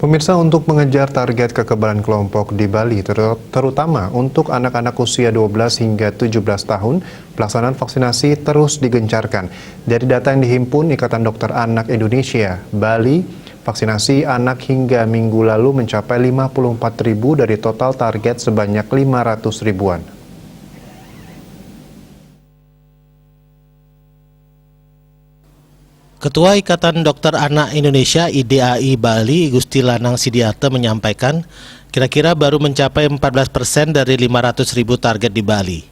Pemirsa, untuk mengejar target kekebalan kelompok di Bali, terutama untuk anak-anak usia 12 hingga 17 tahun, pelaksanaan vaksinasi terus digencarkan. Dari data yang dihimpun Ikatan Dokter Anak Indonesia, Bali, vaksinasi anak hingga minggu lalu mencapai 54.000 dari total target sebanyak 500 ribuan. Ketua Ikatan Dokter Anak Indonesia IDAI Bali, Gusti Lanang Sidiarte menyampaikan, kira-kira baru mencapai 14% dari 500.000 target di Bali.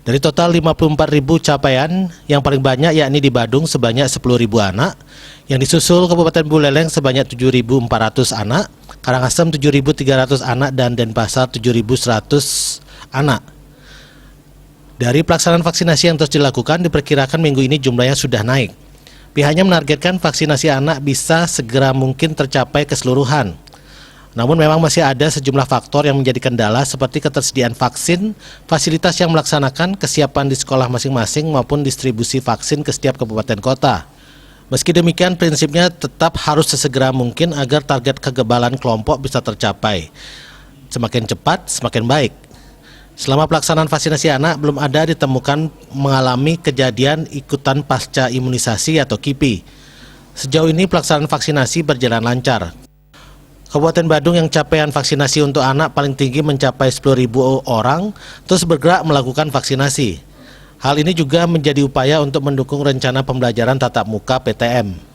Dari total 54.000 capaian, yang paling banyak yakni di Badung sebanyak 10.000 anak, yang disusul Kabupaten Buleleng sebanyak 7.400 anak, Karangasem 7.300 anak, dan Denpasar 7.100 anak. Dari pelaksanaan vaksinasi yang terus dilakukan, diperkirakan minggu ini jumlahnya sudah naik. Pihaknya menargetkan vaksinasi anak bisa segera mungkin tercapai keseluruhan. Namun memang masih ada sejumlah faktor yang menjadi kendala seperti ketersediaan vaksin, fasilitas yang melaksanakan, kesiapan di sekolah masing-masing maupun distribusi vaksin ke setiap kabupaten kota. Meski demikian, prinsipnya tetap harus sesegera mungkin agar target kekebalan kelompok bisa tercapai. Semakin cepat, semakin baik. Selama pelaksanaan vaksinasi anak, belum ada ditemukan mengalami kejadian ikutan pasca imunisasi atau KIPI. Sejauh ini pelaksanaan vaksinasi berjalan lancar. Kabupaten Badung yang capaian vaksinasi untuk anak paling tinggi mencapai 10.000 orang, terus bergerak melakukan vaksinasi. Hal ini juga menjadi upaya untuk mendukung rencana pembelajaran tatap muka PTM.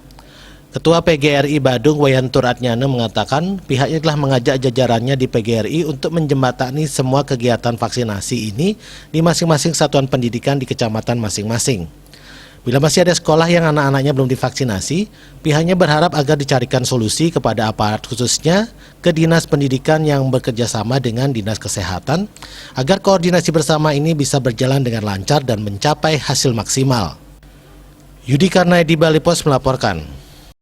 Ketua PGRI Badung, Wayantur Atnyana, mengatakan pihaknya telah mengajak jajarannya di PGRI untuk menjembatani semua kegiatan vaksinasi ini di masing-masing satuan pendidikan di kecamatan masing-masing. Bila masih ada sekolah yang anak-anaknya belum divaksinasi, pihaknya berharap agar dicarikan solusi kepada aparat khususnya ke Dinas Pendidikan yang bekerja sama dengan Dinas Kesehatan, agar koordinasi bersama ini bisa berjalan dengan lancar dan mencapai hasil maksimal. Yudi Karnai di Bali Pos melaporkan.